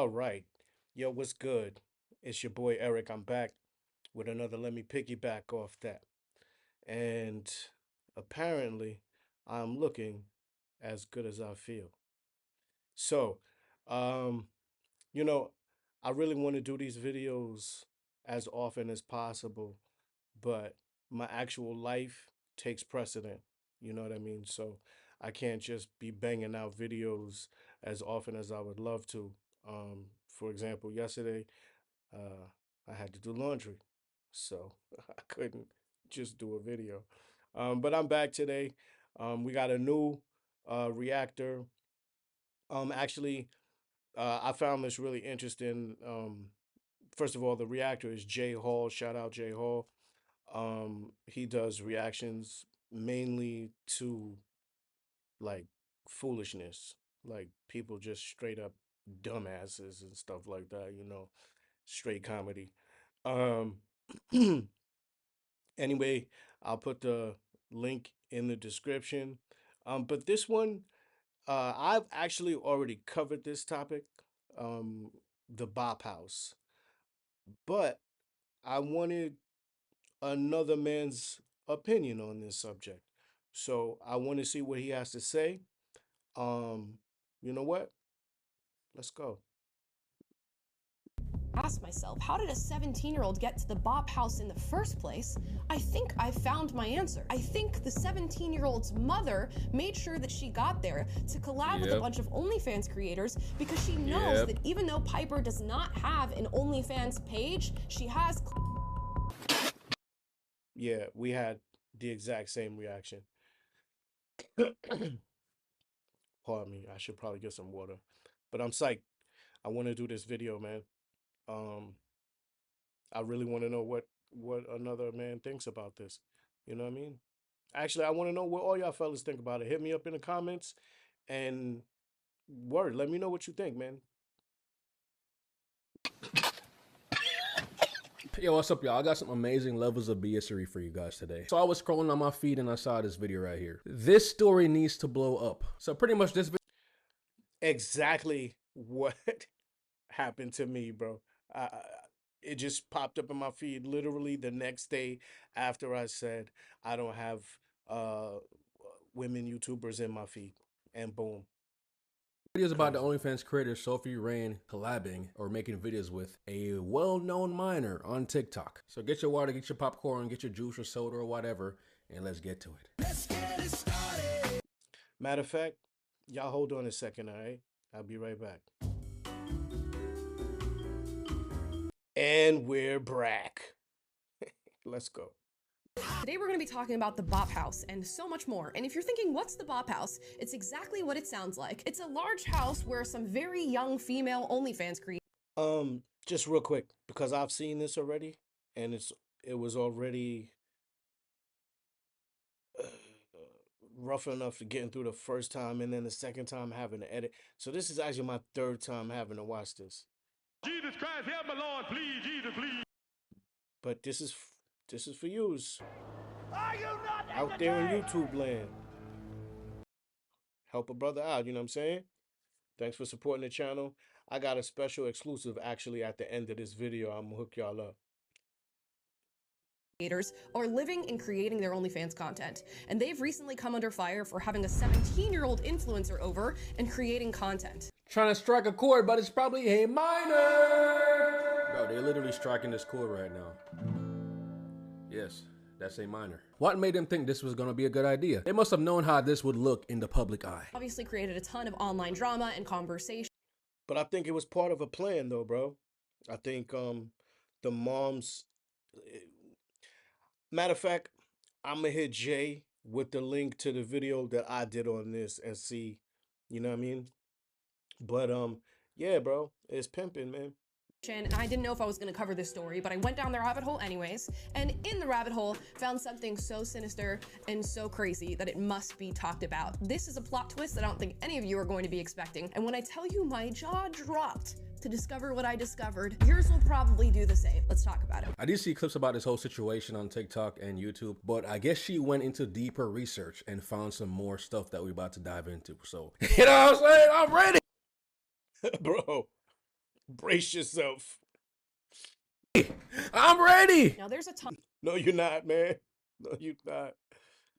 All right. Yo, what's good? It's your boy Eric. I'm back with another Let Me Piggyback off that. And apparently, I'm looking as good as I feel. So, um, you know, I really want to do these videos as often as possible, but my actual life takes precedent. You know what I mean? So I can't just be banging out videos as often as I would love to. For example, yesterday, uh, I had to do laundry, so I couldn't just do a video. But I'm back today. We got a new reactor. Actually, I found this really interesting. First of all, the reactor is Jay Hall. Shout out Jay Hall. He does reactions mainly to like foolishness, like people just straight up dumbasses and stuff like that, straight comedy. Um anyway, I'll put the link in the description. But this one, I've actually already covered this topic, um, the Bop House, but I wanted another man's opinion on this subject. So I want to see what he has to say. Um, you know what? Let's go. Ask myself, how did a 17-year-old get to the Bop House in the first place? I think I found my answer. I think the 17-year-old's mother made sure that she got there to collab with a bunch of OnlyFans creators because she knows that even though Piper does not have an OnlyFans page, she has. Yeah, we had the exact same reaction. Pardon me. I should probably get some water. But I'm psyched. I want to do this video, man. Um, I really want to know what another man thinks about this. You know what I mean? Actually, I want to know what all y'all fellas think about it. Hit me up in the comments and word, let me know what you think, man. Yo, what's up, y'all? I got some amazing levels of BSery for you guys today. So I was scrolling on my feed and I saw this video right here. This story needs to blow up. So pretty much this video. Exactly what happened to me, bro. It just popped up in my feed literally the next day after I said I don't have uh women YouTubers in my feed, and boom. Videos about the Crazy. OnlyFans creator Sophie Rain collabing or making videos with a well-known minor on TikTok. So get your water, get your popcorn, get your juice or soda or whatever, and let's get to it. Let's get it started. Matter of fact, y'all hold on a second, all right? I'll be right back. And we're back. Let's go. Today we're going to be talking about the Bop House and so much more. And if you're thinking, what's the Bop House? It's exactly what it sounds like. It's a large house where some very young female OnlyFans creators. Just real quick, because I've seen this already, and it was already rough enough to getting through the first time, and then the second time having to edit. So this is actually my third time having to watch this. Jesus Christ, help me, Lord, please, Jesus, please. But this is for yous Are you not out there in YouTube land. Help a brother out, you know what I'm saying? Thanks for supporting the channel. I got a special exclusive actually at the end of this video. I'm gonna hook y'all up. Are living and creating their OnlyFans content. And they've recently come under fire for having a 17-year-old influencer over and creating content. Trying to strike a chord, but it's probably a minor. Bro, they're literally striking this chord right now. Yes, that's a minor. What made them think this was gonna be a good idea? They must have known how this would look in the public eye. Obviously created a ton of online drama and conversation. But I think it was part of a plan though, bro. I think the moms, matter of fact, I'm gonna hit Jay with the link to the video that I did on this and see, you know what I mean? But yeah, bro, it's pimping, man. And I didn't know if I was going to cover this story, but I went down the rabbit hole anyways, and in the rabbit hole found something so sinister and so crazy that it must be talked about. This is a plot twist that I don't think any of you are going to be expecting, and when I tell you my jaw dropped to discover what I discovered, yours will probably do the same. Let's talk about it. I did see clips about this whole situation on TikTok and YouTube, but I guess she went into deeper research and found some more stuff that we're about to dive into. So, you know what I'm saying? I'm ready. Bro, Brace yourself. I'm ready. Now, there's a ton No, you're not, man. No, you're not.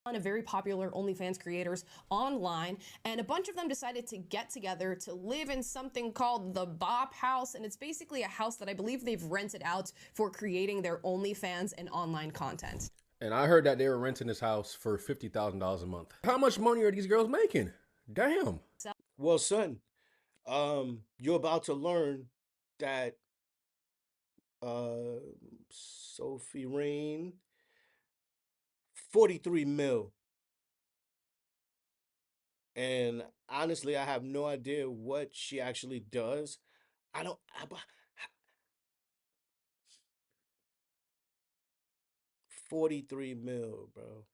of very popular OnlyFans creators online, and a bunch of them decided to get together to live in something called the Bop House, and it's basically a house that I believe they've rented out for creating their OnlyFans and online content. And I heard that they were renting this house for $50,000 a month. How much money are these girls making? Damn. Well, son, you're about to learn that Sophie Rain, 43 mil. And honestly, I have no idea what she actually does. I don't. 43 mil, bro.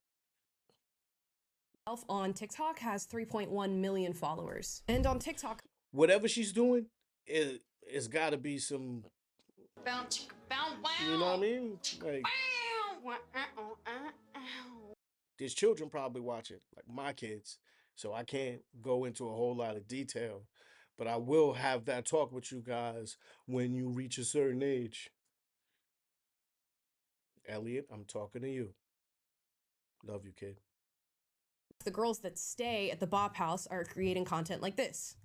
On TikTok has 3.1 million followers. And on TikTok, Whatever she's doing, it's got to be some. You know what I mean? Like, there's children probably watching, like my kids. So I can't go into a whole lot of detail, but I will have that talk with you guys when you reach a certain age. Elliot, I'm talking to you. Love you, kid. the girls that stay at the Bop House are creating content like this.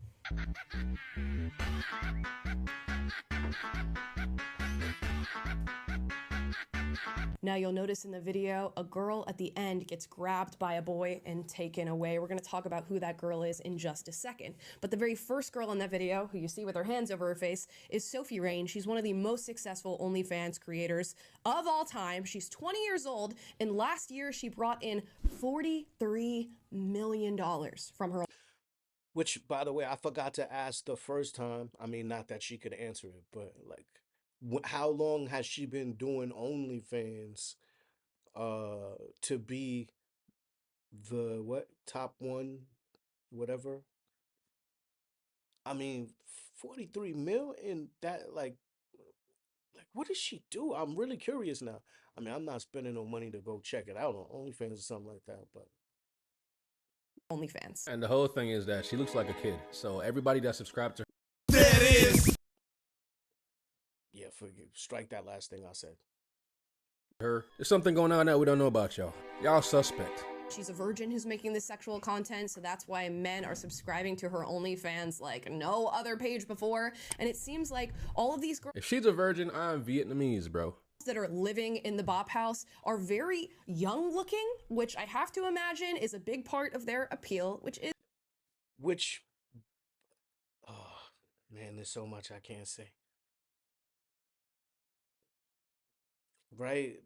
Now you'll notice in the video, a girl at the end gets grabbed by a boy and taken away. We're gonna talk about who that girl is in just a second. But the very first girl in that video, who you see with her hands over her face, is Sophie Rain. She's one of the most successful OnlyFans creators of all time. She's 20 years old, and last year she brought in $43 million from her. Which, by the way, I forgot to ask the first time. I mean, not that she could answer it, but like, how long has she been doing OnlyFans to be the what top one, whatever? I mean, 43 mil in that, like what does she do? I'm really curious now. I mean, I'm not spending no money to go check it out on OnlyFans or something like that, but OnlyFans. And the whole thing is that she looks like a kid. So everybody that subscribed to yeah, strike that last thing I said. her, there's something going on that we don't know about, y'all. Y'all suspect. She's a virgin who's making this sexual content, so that's why men are subscribing to her OnlyFans like no other page before. And it seems like all of these girls If she's a virgin, I'm Vietnamese, bro. that are living in the Bop House are very young looking, which I have to imagine is a big part of their appeal, Which, oh man, there's so much I can't say. Right?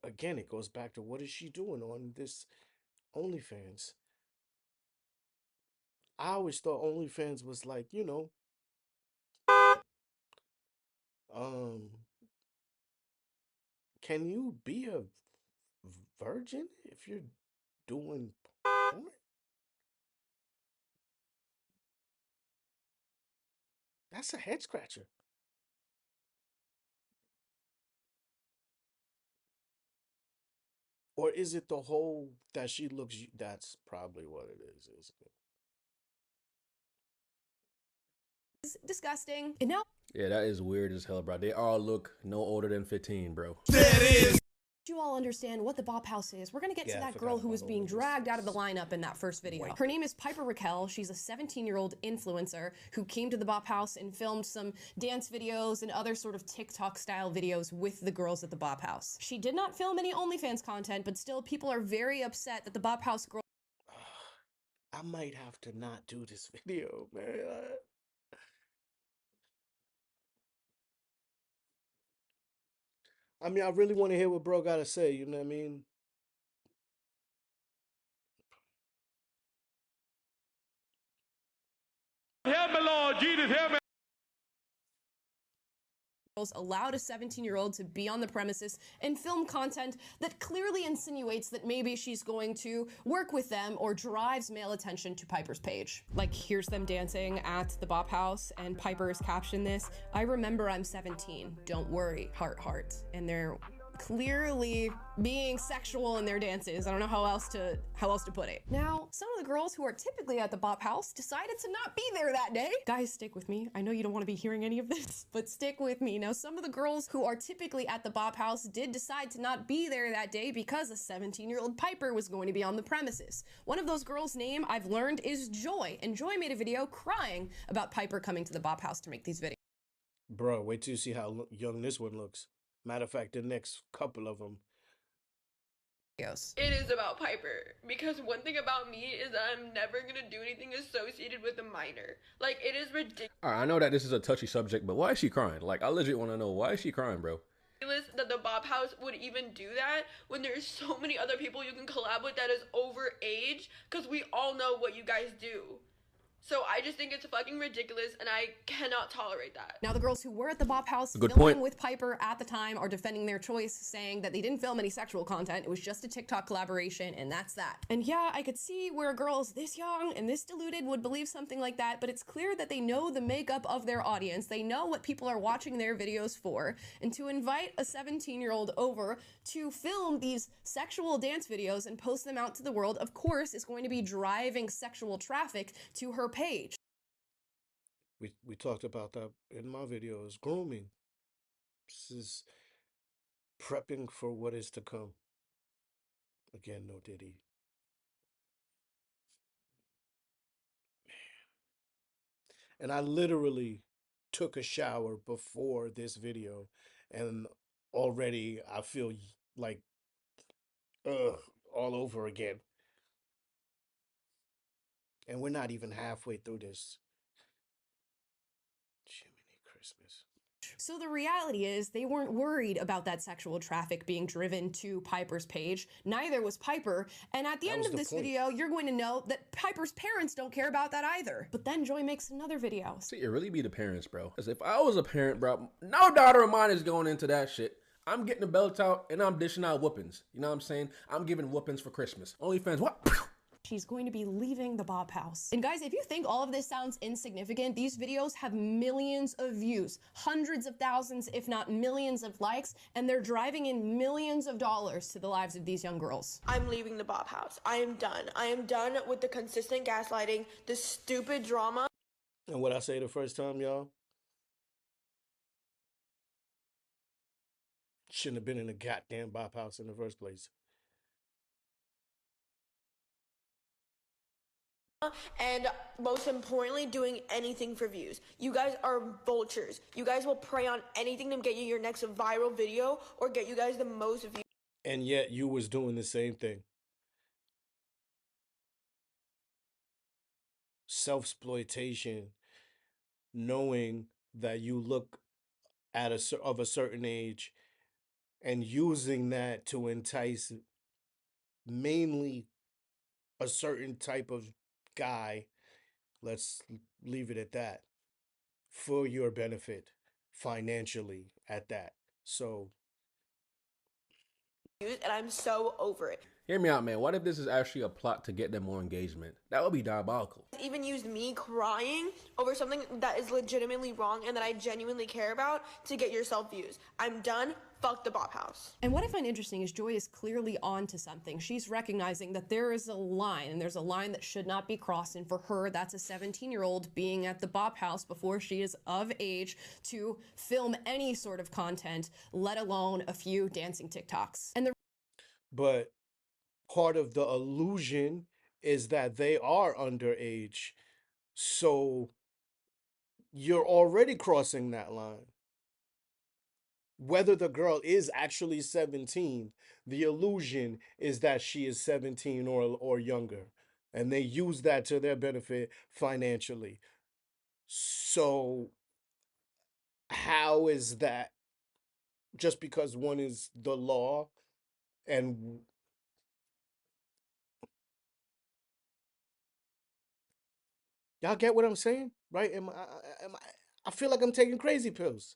Again, it goes back to what is she doing on this OnlyFans? I always thought OnlyFans was like, um, can you be a virgin if you're doing porn? That's a head scratcher. Or is it the whole that she looks? That's probably what it is, isn't it? is disgusting. And now Yeah, that is weird as hell, bro. They all look no older than 15, bro. you all understand what the Bop House is, we're gonna get Yeah, to I that forgot girl who about was all being of this. dragged out of the lineup in that first video. Her name is Piper Raquel. She's a 17-year-old influencer who came to the Bop House and filmed some dance videos and other sort of TikTok style videos with the girls at the Bop House. She did not film any OnlyFans content, but still people are very upset that the Bop House girl I might have to not do this video, man. I mean, I really want to hear what bro got to say. You know what I mean? Help me, Lord Jesus, help me. allowed a 17-year-old to be on the premises and film content that clearly insinuates that maybe she's going to work with them or drives male attention to Piper's page. Like, here's them dancing at the Bop House, and Piper's captioned this, "I remember I'm 17, don't worry, heart, heart." And they're clearly being sexual in their dances. I don't know how else to put it. Now, some of the girls who are typically at the Bop House decided to not be there that day. Guys, stick with me. I know you don't want to be hearing any of this, but stick with me. Now, some of the girls who are typically at the Bop House did decide to not be there that day because a 17-year-old Piper was going to be on the premises. One of those girls' name I've learned is Joy, and Joy made a video crying about Piper coming to the Bop House to make these videos. Bro, wait till you see how young this one looks. Matter of fact, the next couple of them. It is about Piper, because one thing about me is that I'm never gonna do anything associated with a minor. Like, it is ridiculous Alright, I know that this is a touchy subject, but why is she crying? Like, I legit want to know, why is she crying, bro? that the Bop House would even do that when there's so many other people you can collab with that is over age, because we all know what you guys do. So I just think it's fucking ridiculous, and I cannot tolerate that. Now, the girls who were at the Bop House Good filming point. with Piper at the time are defending their choice, saying that they didn't film any sexual content. It was just a TikTok collaboration, and that's that. And yeah, I could see where girls this young and this deluded would believe something like that, but it's clear that they know the makeup of their audience. They know what people are watching their videos for. And to invite a 17-year-old over to film these sexual dance videos and post them out to the world, of course, is going to be driving sexual traffic to her page. We talked about that in my videos. Grooming. This is prepping for what is to come. Again, no Diddy. And I literally took a shower before this video, and already I feel like all over again. And we're not even halfway through this. Jiminy Christmas. So the reality is they weren't worried about that sexual traffic being driven to Piper's page. Neither was Piper. And at the That end was of the this point. video, you're going to know that Piper's parents don't care about that either. But then Joy makes another video. See, it really be the parents, bro. Because if I was a parent, bro, no daughter of mine is going into that shit. I'm getting the belt out and I'm dishing out whoopings. You know what I'm saying? I'm giving whoopings for Christmas. OnlyFans, what? She's going to be leaving the Bop House. And guys, if you think all of this sounds insignificant, these videos have millions of views, hundreds of thousands, if not millions of likes, and they're driving in millions of dollars to the lives of these young girls. I'm leaving the Bop House. I am done. I am done with the consistent gaslighting, the stupid drama. And what I say the first time, y'all? Shouldn't have been in a goddamn Bop House in the first place. And most importantly, doing anything for views. You guys are vultures. You guys will prey on anything to get you your next viral video or get you guys the most views. And yet you was doing the same thing. Self-exploitation, knowing that you look at of a certain age and using that to entice mainly a certain type of guy, let's leave it at that, for your benefit financially at that. So And I'm so over it. Hear me out, man. What if this is actually a plot to get them more engagement? That would be diabolical. Even used me crying over something that is legitimately wrong and that I genuinely care about to get yourself views. I'm done. Fuck the Bop House. And what I find interesting is Joy is clearly on to something. She's recognizing that there is a line, and there's a line that should not be crossed. And for her, that's a 17-year-old being at the Bop House before she is of age to film any sort of content, let alone a few dancing TikToks. And but part of the illusion is that they are underage. So you're already crossing that line. Whether the girl is actually 17, the illusion is that she is 17 or younger. And they use that to their benefit financially. So how is that just because one is the law and y'all get what I'm saying, right? I feel like I'm taking crazy pills.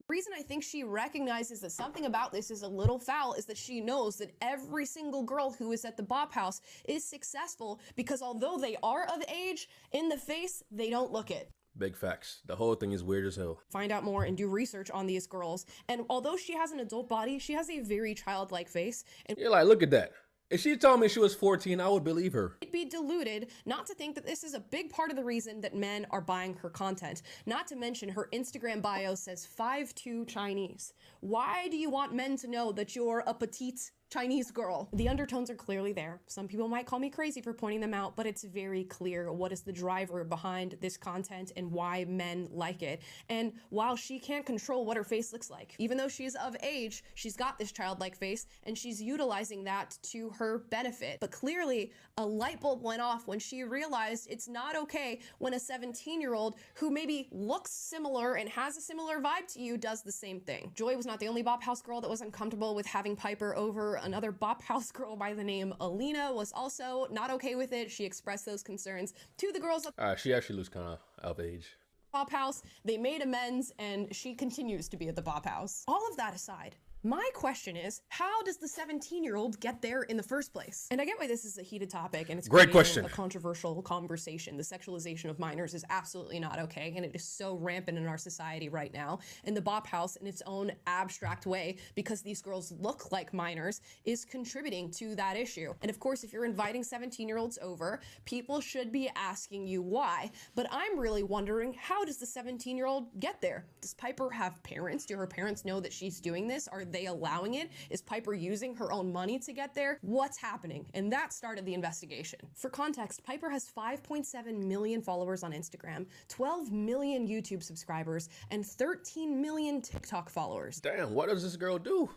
the reason I think she recognizes that something about this is a little foul is that she knows that every single girl who is at the Bop House is successful because although they are of age, in the face, they don't look it. Big facts. The whole thing is weird as hell. find out more and do research on these girls. And although she has an adult body, she has a very childlike face. And You're like, look at that. If she told me she was 14, I would believe her. be deluded not to think that this is a big part of the reason that men are buying her content. Not to mention her Instagram bio says 5'2" Chinese. Why do you want men to know that you're a petite Chinese girl? The undertones are clearly there. Some people might call me crazy for pointing them out, but it's very clear what is the driver behind this content and why men like it. And while she can't control what her face looks like, even though she's of age, she's got this childlike face and she's utilizing that to her benefit. But clearly, a light bulb went off when she realized it's not okay when a 17-year-old who maybe looks similar and has a similar vibe to you does the same thing. Joy was not the only Bop House girl that was uncomfortable with having Piper over. Another Bop House girl by the name Alina was also not okay with it. She expressed those concerns to the girls at She actually looks kind of age. Bop House. They made amends and she continues to be at the Bop House. All of that aside, my question is, how does the 17-year-old get there in the first place? And I get why this is a heated topic and it's Great creating question. a controversial conversation. The sexualization of minors is absolutely not okay, and it is so rampant in our society right now. And the Bop House, in its own abstract way, because these girls look like minors, is contributing to that issue. And of course, if you're inviting 17-year-olds over, people should be asking you why. But I'm really wondering, how does the 17-year-old get there? Does Piper have parents? Do her parents know that she's doing this? Are they allowing it? Is Piper using her own money to get there? What's happening? And that started the investigation. For context, Piper has 5.7 million followers on Instagram, 12 million YouTube subscribers, and 13 million TikTok followers. Damn, what does this girl do?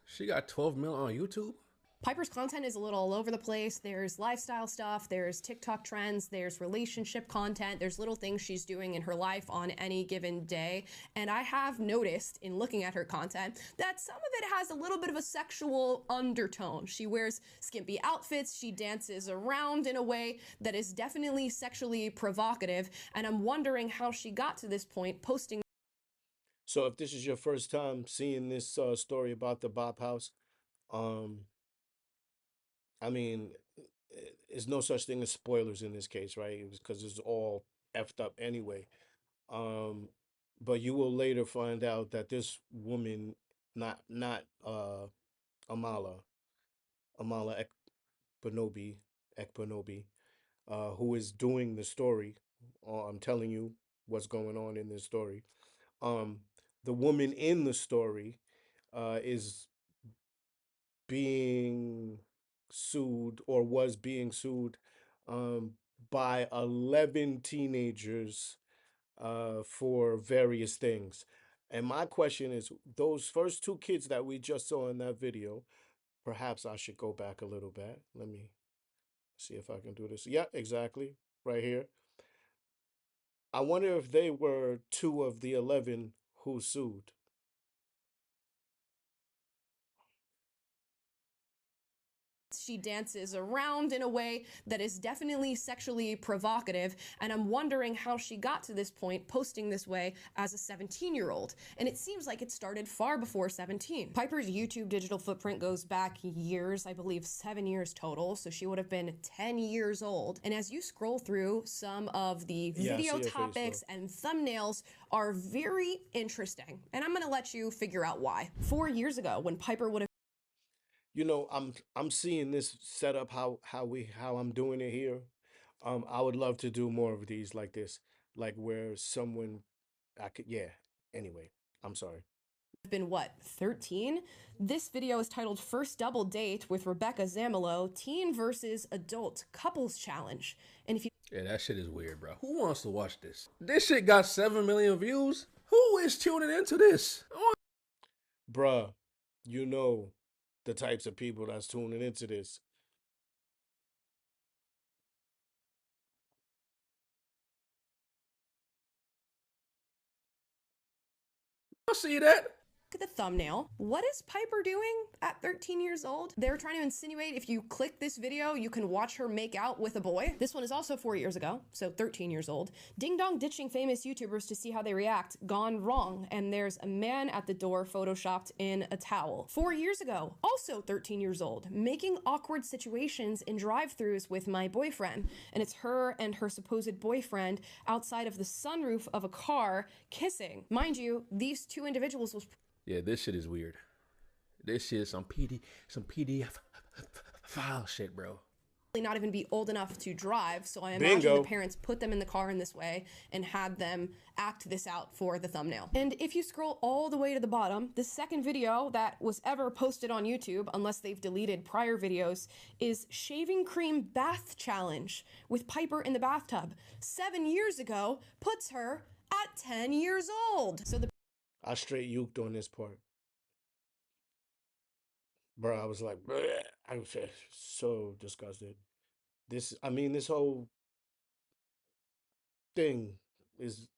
She got 12 million on YouTube? Piper's content is a little all over the place. There's lifestyle stuff, there's TikTok trends, there's relationship content, there's little things she's doing in her life on any given day. And I have noticed in looking at her content that some of it has a little bit of a sexual undertone. She wears skimpy outfits, she dances around in a way that is definitely sexually provocative, and I'm wondering how she got to this point posting. So if this is your first time seeing this story about the Bop House, um, I mean, there's no such thing as spoilers in this case, right? Because it's all effed up anyway. Um, but you will later find out that this woman, not Amala, Amala Ekpanobi, Ekpanobi, who is doing the story. I'm telling you what's going on in this story. Um, the woman in the story is being sued or was being sued um, by 11 teenagers for various things. And my question is, those first two kids that we just saw in that video, perhaps I should go back a little bit. Let me see if I can do this. Yeah, exactly. Right here. I wonder if they were two of the 11 who sued. She dances around in a way that is definitely sexually provocative, and I'm wondering how she got to this point posting this way as a 17-year-old. And it seems like it started far before 17. Piper's YouTube digital footprint goes back years, I believe 7 years total, so she would have been 10 years old. And as you scroll through, some of the Yeah, I see video her face, topics though. and thumbnails are very interesting, and I'm gonna let you figure out why. 4 years ago, when Piper would have You know, I'm seeing this set up how I'm doing it here. I would love to do more of these like this, like where someone I could, yeah. Anyway, I'm sorry. been what, 13? This video is titled First Double Date with Rebecca Zamolo, Teen versus Adult Couples Challenge. And if you Yeah, that shit is weird, bro. Who wants to watch this? This shit got 7 million views. Who is tuning into this? I want Bruh, you know the types of people that's tuning into this. to see that. Look at the thumbnail. What is Piper doing at 13 years old? They're trying to insinuate if you click this video, you can watch her make out with a boy. This one is also 4 years ago, so 13 years old. Ding dong ditching famous YouTubers to see how they react. Gone wrong. And there's a man at the door photoshopped in a towel. 4 years ago, also 13 years old, making awkward situations in drive-thrus with my boyfriend. And it's her and her supposed boyfriend outside of the sunroof of a car kissing. Mind you, these two individuals was Yeah, this shit is weird. This shit is some PDF file shit, bro. not even be old enough to drive, so I imagine the parents put them in the car in this way and had them act this out for the thumbnail. And if you scroll all the way to the bottom, the second video that was ever posted on YouTube, unless they've deleted prior videos, is Shaving Cream Bath Challenge with Piper in the bathtub. 7 years ago puts her at 10 years old. So the I straight uked on this part. Bro, I was like, bleh. I was so disgusted. This whole thing is,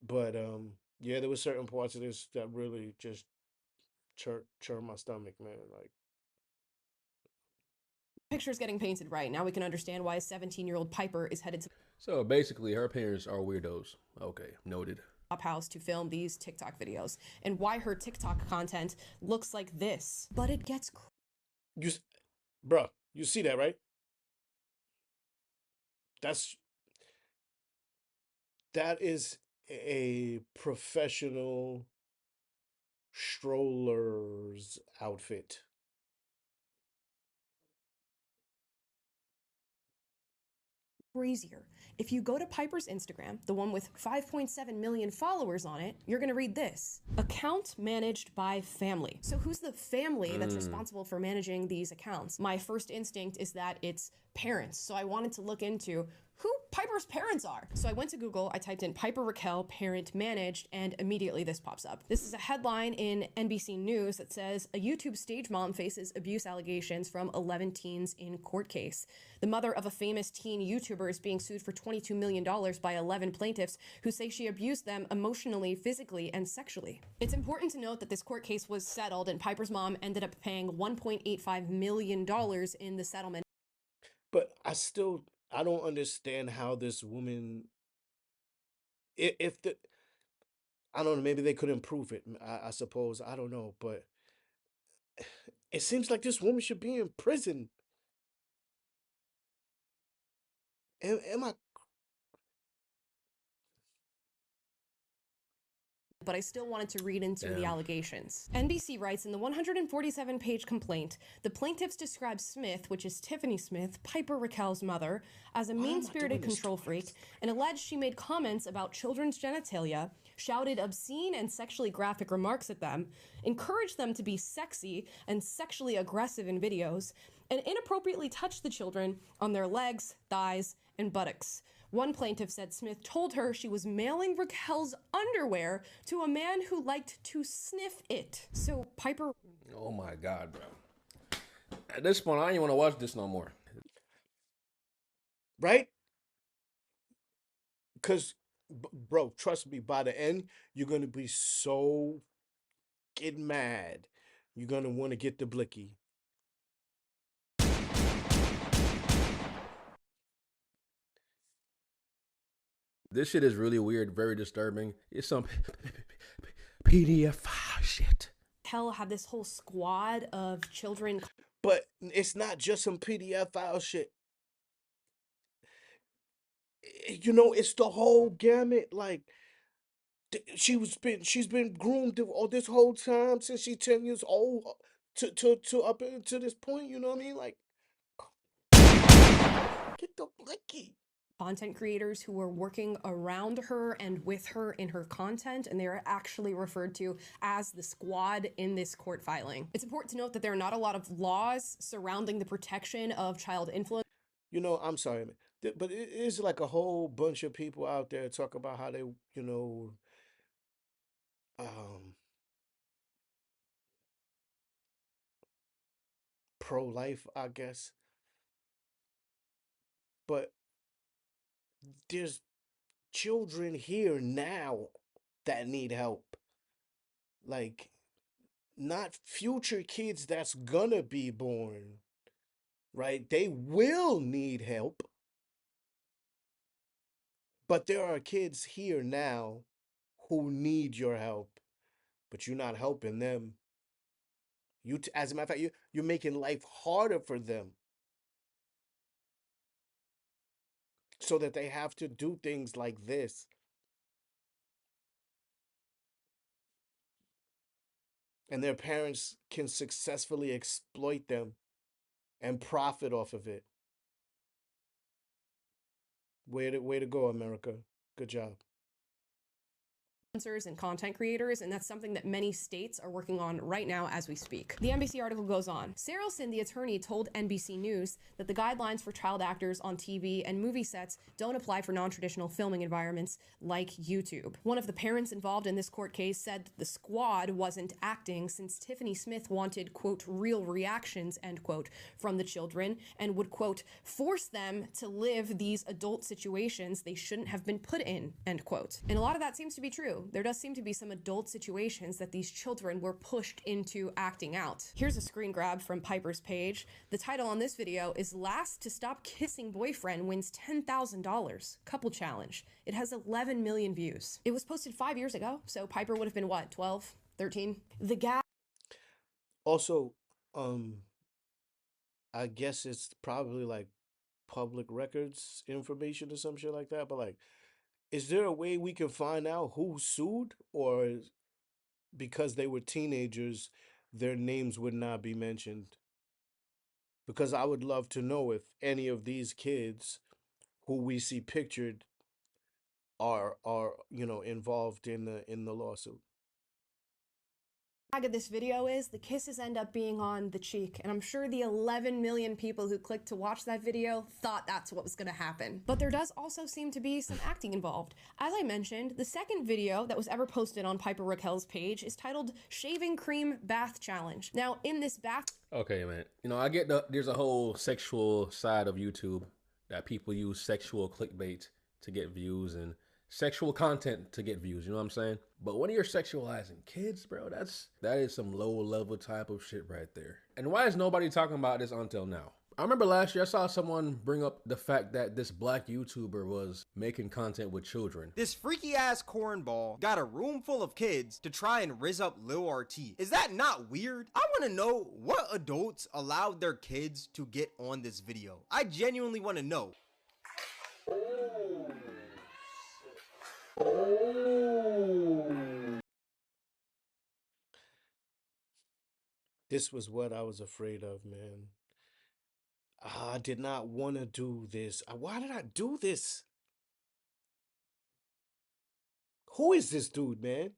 but yeah, there were certain parts of this that really just churned my stomach, man. Like, picture's getting painted right. Now we can understand why a 17-year-old Piper is headed to So basically, her parents are weirdos. Okay, noted. house to film these TikTok videos, and why her TikTok content looks like this. But it gets you, bro, you see that, right? That is a professional stroller's outfit. crazier. If you go to Piper's Instagram, the one with 5.7 million followers on it, you're gonna read this. Account managed by family. So who's the family that's responsible for managing these accounts? My first instinct is that it's parents. So I wanted to look into who Piper's parents are. So I went to Google, I typed in Piper Raquel parent managed, and immediately this pops up. This is a headline in NBC News that says a YouTube stage mom faces abuse allegations from 11 teens in court case. The mother of a famous teen YouTuber is being sued for $22 million by 11 plaintiffs who say she abused them emotionally, physically, and sexually. It's important to note that this court case was settled and Piper's mom ended up paying $1.85 million in the settlement. But I don't understand how this woman, if the, I don't know, maybe they could improve it. I suppose, I don't know, but it seems like this woman should be in prison. Am I? But I still wanted to read into the allegations. NBC writes in the 147-page complaint, the plaintiffs describe Smith, which is Tiffany Smith, Piper Raquel's mother, as a mean-spirited control freak, and alleged she made comments about children's genitalia, shouted obscene and sexually graphic remarks at them, encouraged them to be sexy and sexually aggressive in videos, and inappropriately touched the children on their legs, thighs, and buttocks. One plaintiff said Smith told her she was mailing Raquel's underwear to a man who liked to sniff it. So Piper... Oh my God, bro. At this point, I don't even want to watch this no more. Right? Because, bro, trust me, by the end, you're going to be so getting mad. You're going to want to get the blicky. This shit is really weird, very disturbing. It's some PDF shit. Raquel had this whole squad of children... But it's not just some PDF file shit. You know, it's the whole gamut. Like, she's been groomed all this whole time since she's 10 years old to up to this point. You know what I mean? Like, get the blicky. content creators who were working around her and with her in her content, and they are actually referred to as the squad in this court filing. It's important to note that there are not a lot of laws surrounding the protection of child influence. You know, I'm sorry, man, but it is like a whole bunch of people out there talk about how they, you know, pro-life, I guess. But there's children here now that need help. like not future kids that's gonna be born, right? They will need help, but there are kids here now who need your help, but you're not helping them. As a matter of fact, you're making life harder for them so that they have to do things like this. And their parents can successfully exploit them and profit off of it. Way to go, America. Good job. Influencers and content creators, and that's something that many states are working on right now as we speak. The NBC article goes on. Sarelson, the attorney, told NBC News that the guidelines for child actors on TV and movie sets don't apply for non-traditional filming environments like YouTube. One of the parents involved in this court case said that the squad wasn't acting since Tiffany Smith wanted, quote, real reactions, end quote, from the children and would, quote, force them to live these adult situations they shouldn't have been put in, end quote. And a lot of that seems to be true. There does seem to be some adult situations that these children were pushed into acting out. Here's a screen grab from Piper's page. The title on this video is Last to Stop Kissing Boyfriend Wins $10,000 Couple Challenge. It has 11 million views. It was posted 5 years ago, so Piper would have been what, 12, 13? The gag. Also, I guess it's probably like public records information or some shit like that, but like, is there a way we can find out who sued, or because they were teenagers, their names would not be mentioned? Because I would love to know if any of these kids who we see pictured are involved in the lawsuit. Of this video is the kisses end up being on the cheek, and I'm sure the 11 million people who clicked to watch that video thought that's what was going to happen. But there does also seem to be some acting involved. As I mentioned, the second video that was ever posted on Piper Raquel's page is titled Shaving Cream Bath Challenge. Now, in this bath... Okay, man. I get there's a whole sexual side of YouTube that people use sexual clickbait to get views and sexual content to get views, you know what I'm saying? But when you're sexualizing kids, bro, that is some low level type of shit right there. And why is nobody talking about this until now? I remember last year I saw someone bring up the fact that this black YouTuber was making content with children. This freaky ass cornball got a room full of kids to try and rizz up Lil RT. Is that not weird? I want to know what adults allowed their kids to get on this video. I genuinely want to know. This was what I was afraid of, man. I did not want to do this. Why did I do this? Who is this dude, man?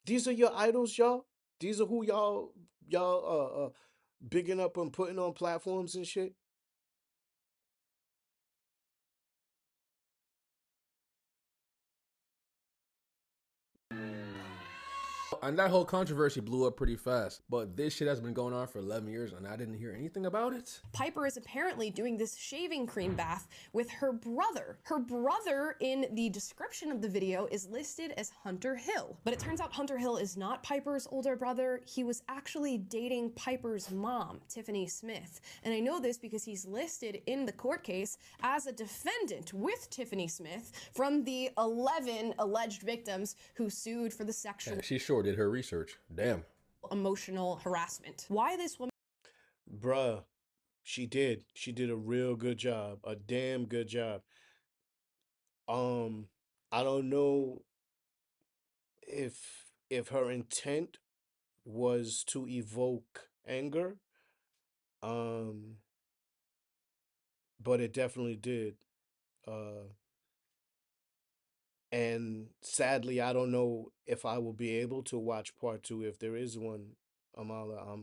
These are your idols, y'all? These are who y'all bigging up and putting on platforms and shit? And that whole controversy blew up pretty fast. But this shit has been going on for 11 years and I didn't hear anything about it. Piper is apparently doing this shaving cream bath with her brother. Her brother in the description of the video is listed as Hunter Hill. But it turns out Hunter Hill is not Piper's older brother. He was actually dating Piper's mom, Tiffany Smith. And I know this because he's listed in the court case as a defendant with Tiffany Smith from the 11 alleged victims who sued for the sexual... Yeah, she sure did her research. Damn. Emotional harassment. Why this woman... Bruh, she did. She did a real good job. A damn good job. I don't know if her intent was to evoke anger. But it definitely did. And sadly, I don't know if I will be able to watch part two if there is one. Amala,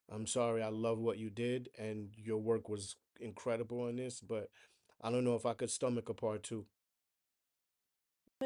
I'm sorry. I love what you did, and your work was incredible on this, but I don't know if I could stomach a part two.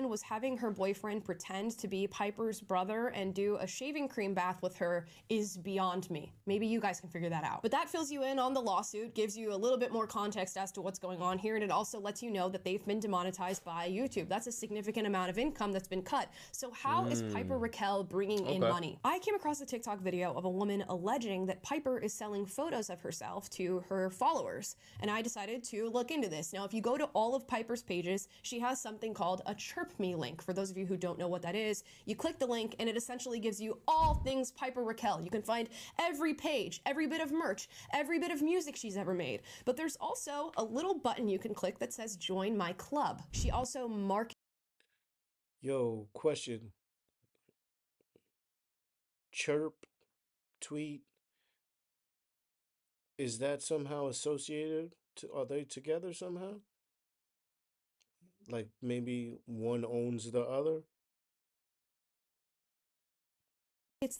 was having her boyfriend pretend to be Piper's brother and do a shaving cream bath with her is beyond me. Maybe you guys can figure that out. But that fills you in on the lawsuit, gives you a little bit more context as to what's going on here, and it also lets you know that they've been demonetized by YouTube. That's a significant amount of income that's been cut. So how is Piper Raquel bringing in money? I came across a TikTok video of a woman alleging that Piper is selling photos of herself to her followers, and I decided to look into this. Now, if you go to all of Piper's pages, she has something called a Chirp Me link. For those of you who don't know what that is, you click the link and it essentially gives you all things Piper Raquel. You can find every page, every bit of merch, every bit of music she's ever made. But there's also a little button you can click that says join my club. She also markets Yo, question. Chirp, tweet. Is that somehow associated? Are they together somehow? Like maybe one owns the other?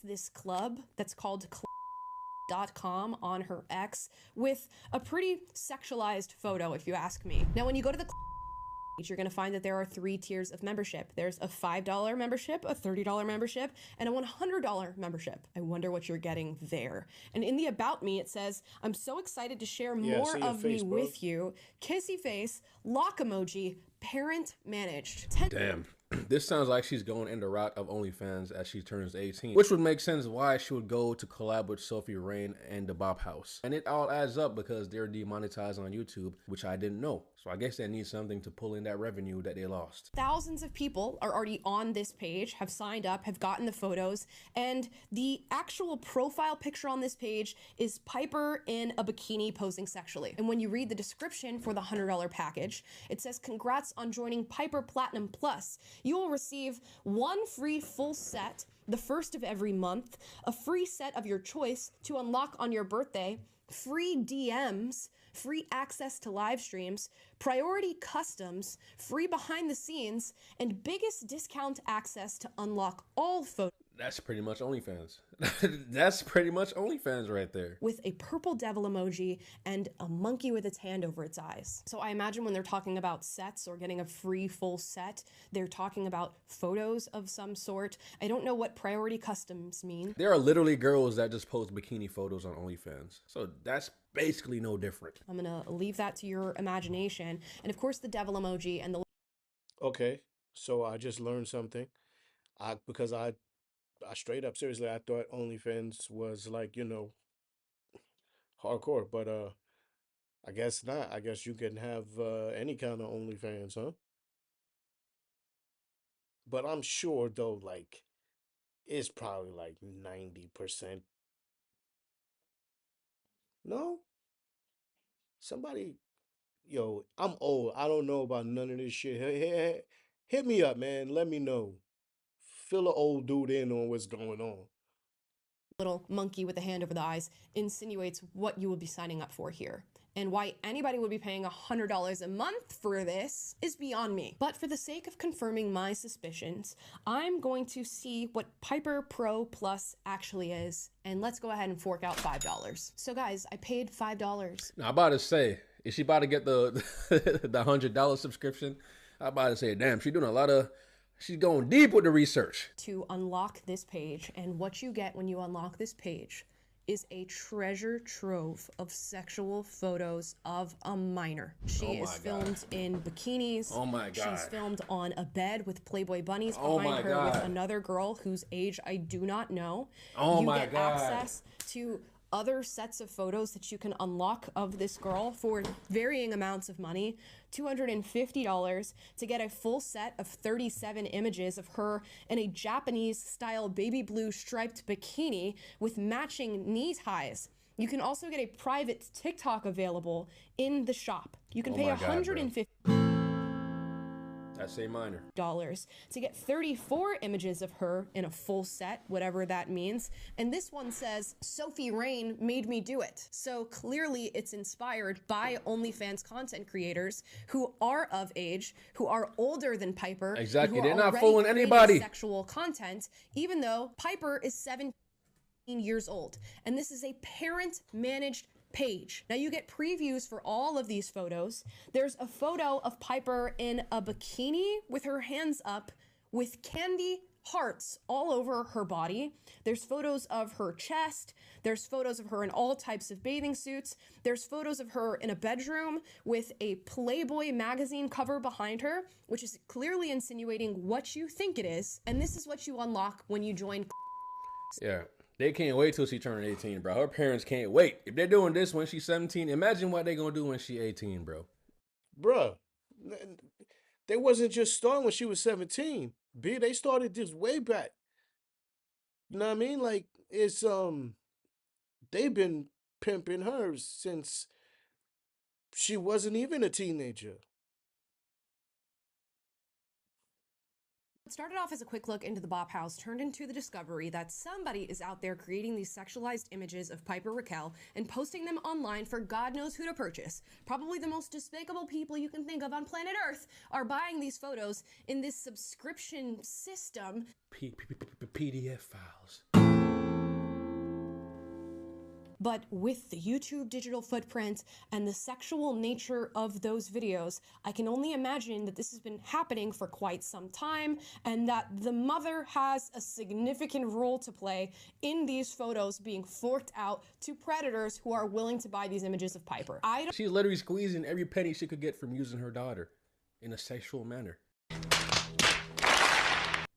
this club that's called club.com on her X with a pretty sexualized photo, if you ask me. Now, when you go to the page, you're going to find that there are 3 tiers of membership. There's a $5 membership, a $30 membership, and a $100 membership. I wonder what you're getting there. And in the About Me, it says, I'm so excited to share more of me with you. Kissy face, lock emoji, parent managed. Damn. This sounds like she's going in the route of OnlyFans as she turns 18, which would make sense why she would go to collab with Sophie Rain and the Bop House. And it all adds up because they're demonetized on YouTube, which I didn't know. So I guess they need something to pull in that revenue that they lost. Thousands of people are already on this page, have signed up, have gotten the photos, and the actual profile picture on this page is Piper in a bikini posing sexually. And when you read the description for the $100 package, it says, congrats on joining Piper Platinum Plus. You will receive 1 free full set the first of every month, a free set of your choice to unlock on your birthday, free DMs, free access to live streams, priority customs, free behind the scenes, and biggest discount access to unlock all photos. That's pretty much OnlyFans. That's pretty much OnlyFans right there. With a purple devil emoji and a monkey with its hand over its eyes. So I imagine when they're talking about sets or getting a free full set, they're talking about photos of some sort. I don't know what priority customs mean. There are literally girls that just post bikini photos on OnlyFans. So that's basically no different. I'm gonna leave that to your imagination. And of course the devil emoji and the... Okay, so I just learned something. Because I straight up, seriously, I thought OnlyFans was like, you know, hardcore, but I guess not. I guess you can have any kind of OnlyFans, huh? But I'm sure though, like, it's probably like 90%. No? Somebody, yo, I'm old. I don't know about none of this shit. Hit me up, man. Let me know. Fill an old dude in on what's going on. little monkey with a hand over the eyes insinuates what you will be signing up for here. And why anybody would be paying $100 a month for this is beyond me. But for the sake of confirming my suspicions, I'm going to see what Piper Pro Plus actually is. And let's go ahead and fork out $5. So guys, I paid $5. Now, I'm about to say, is she about to get the the $100 subscription? I'm about to say, damn, she's doing a lot of... She's going deep with the research. To unlock this page, and what you get when you unlock this page is a treasure trove of sexual photos of a minor. She is filmed in bikinis. Oh my God. She's filmed on a bed with Playboy bunnies Oh behind my her God. with another girl whose age I do not know. Oh you my get God. access to other sets of photos that you can unlock of this girl for varying amounts of money. $250 to get a full set of 37 images of her in a Japanese style baby blue striped bikini with matching knee ties. You can also get a private TikTok available in the shop. You can pay my God, bro. $150 That's a minor. to get 34 images of her in a full set, whatever that means. And this one says, Sophie Rain made me do it. So clearly it's inspired by OnlyFans content creators who are of age, who are older than Piper. Exactly, who are they're not already fooling creating anybody. Sexual content, even though Piper is 17 years old. And this is a parent-managed page. Now you get previews for all of these photos. There's a photo of Piper in a bikini with her hands up with candy hearts all over her body. There's photos of her chest. There's photos of her in all types of bathing suits. There's photos of her in a bedroom with a Playboy magazine cover behind her, which is clearly insinuating what you think it is. And this is what you unlock when you join. Yeah, they can't wait till she turns 18, bro. Her parents can't wait. If they're doing this when she's 17, imagine what they're gonna do when she's 18, bro. Bruh, they wasn't just starting when she was 17. B, they started this way back. You know what I mean? Like, it's they've been pimping her since she wasn't even a teenager. It started off as a quick look into the Bop House, turned into the discovery that somebody is out there creating these sexualized images of Piper Raquel and posting them online for God knows who to purchase. Probably the most despicable people you can think of on planet Earth are buying these photos in this subscription system. PDF files. But with the YouTube digital footprint and the sexual nature of those videos, I can only imagine that this has been happening for quite some time and that the mother has a significant role to play in these photos being forked out to predators who are willing to buy these images of Piper. She's literally squeezing every penny she could get from using her daughter in a sexual manner.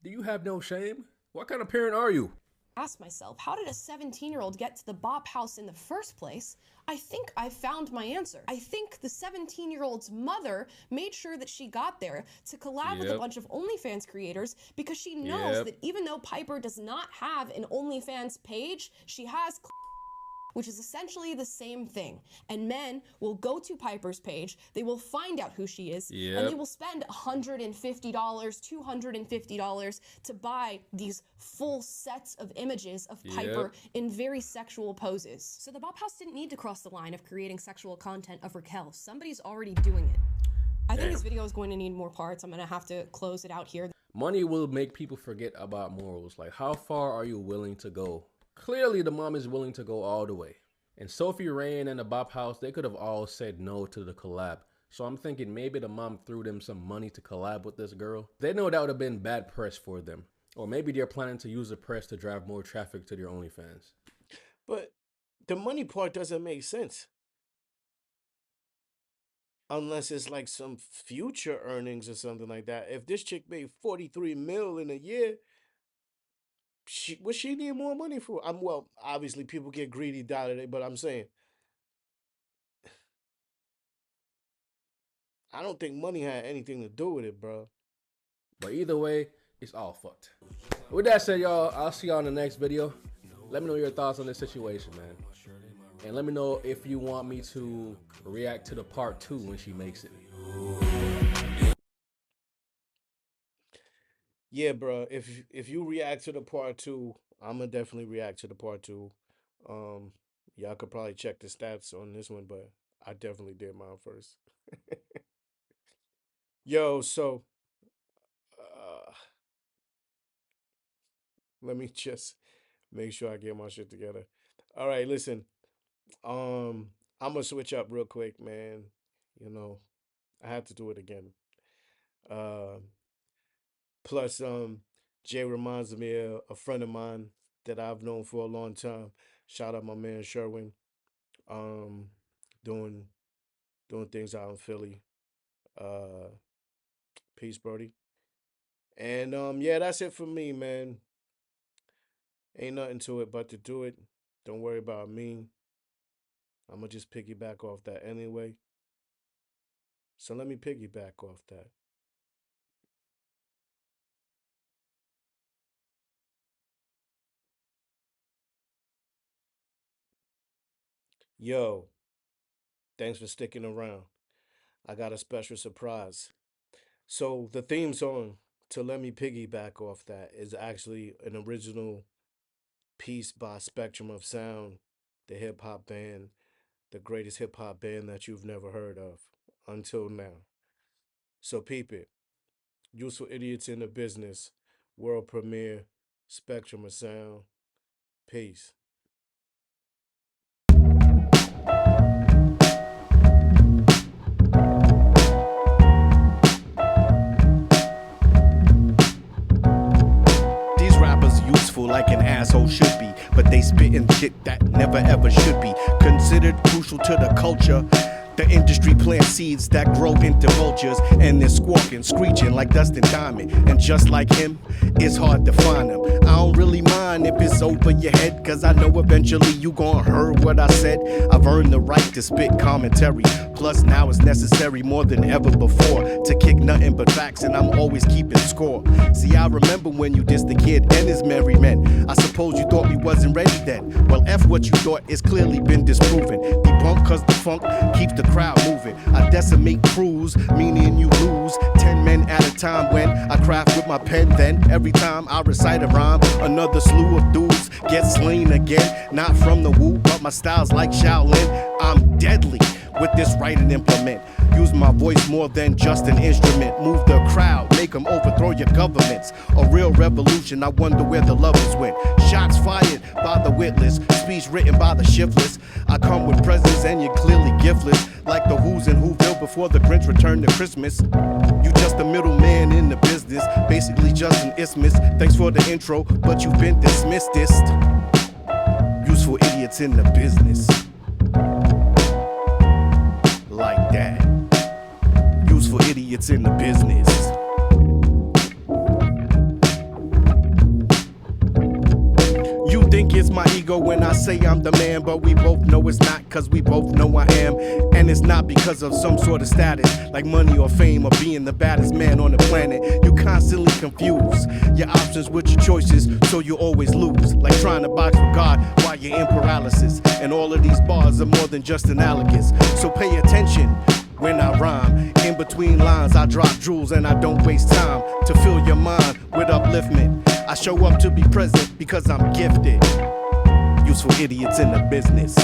Do you have no shame? What kind of parent are you? Ask myself, how did a 17-year-old get to the Bop House in the first place? I think I found my answer. I think the 17-year-old's mother made sure that she got there to collab with a bunch of OnlyFans creators because she knows that even though Piper does not have an OnlyFans page, she has which is essentially the same thing. And men will go to Piper's page, they will find out who she is, and they will spend $150, $250 to buy these full sets of images of Piper in very sexual poses. So the Bop House didn't need to cross the line of creating sexual content of Raquel. Somebody's already doing it. I think this video is going to need more parts. I'm gonna have to close it out here. Money will make people forget about morals. Like, how far are you willing to go? Clearly, the mom is willing to go all the way. And Sophie Rain and the Bop House, they could have all said no to the collab. So I'm thinking maybe the mom threw them some money to collab with this girl. They know that would have been bad press for them. Or maybe they're planning to use the press to drive more traffic to their OnlyFans. But the money part doesn't make sense. Unless it's like some future earnings or something like that. If this chick made 43 mil in a year, what she need more money for? Well, obviously people get greedy down today, but I'm saying I don't think money had anything to do with it, bro. But either way, it's all fucked. With that said, y'all, I'll see y'all in the next video. Let me know your thoughts on this situation, man. And let me know if you want me to react to the part 2 when she makes it. Yeah, bro. If you react to the part 2, I'm gonna definitely react to the part 2. Y'all could probably check the stats on this one, but I definitely did mine first. Yo, so let me just make sure I get my shit together. All right, listen. I'm gonna switch up real quick, man. You know, I had to do it again. Plus, Jay reminds me of a friend of mine that I've known for a long time. Shout out my man Sherwin. Doing things out in Philly. Peace, Brody. And yeah, that's it for me, man. Ain't nothing to it but to do it. Don't worry about me. I'm gonna just piggyback off that anyway. So let me piggyback off that. Yo, thanks for sticking around. I got a special surprise. So the theme song to let me piggyback off that is actually an original piece by Spectrum of Sound, the hip hop band, the greatest hip hop band that you've never heard of until now. So peep it. Useful Idiots in the Business, world premiere, Spectrum of Sound. Peace. told should be, but they spittin' shit that never ever should be considered crucial to the culture. The industry plants seeds that grow into vultures, and they're squawking, screeching like Dustin Diamond. And just like him, it's hard to find them. I don't really mind if it's over your head, cause I know eventually you gon' heard what I said. I've earned the right to spit commentary, plus now it's necessary more than ever before to kick nothing but facts, and I'm always keeping score. See, I remember when you dissed the kid and his merry men. I suppose you thought we wasn't ready then. Well, F what you thought, it's clearly been disproven. Debunked cause the funk keeps the crowd moving. I decimate crews, meaning you lose 10 men at a time when I craft with my pen. Then every time I recite a rhyme, another slew of dudes get slain again. Not from the woo, but my style's like Shaolin. I'm deadly with this writing implement. Use my voice more than just an instrument. Move the crowd, make them overthrow your governments. A real revolution, I wonder where the lovers went. Shots fired by the witless, speech written by the shiftless. I come with presents and you're clearly giftless, like the Who's in Whoville before the Grinch returned to Christmas. You just a middleman in the business, basically just an isthmus. Thanks for the intro, but you've been dismissed. Useful idiots in the business. Like that. Useful idiots in the business. You think it's my ego when I say I'm the man, but we both know it's not, cause we both know I am. And it's not because of some sort of status, like money or fame or being the baddest man on the planet. You constantly confuse your options with your choices, so you always lose. Like trying to box with God while you're in paralysis. And all of these bars are more than just analogous, so pay attention when I rhyme. In between lines I drop jewels and I don't waste time to fill your mind with upliftment. I show up to be present because I'm gifted. Useful idiots in the business.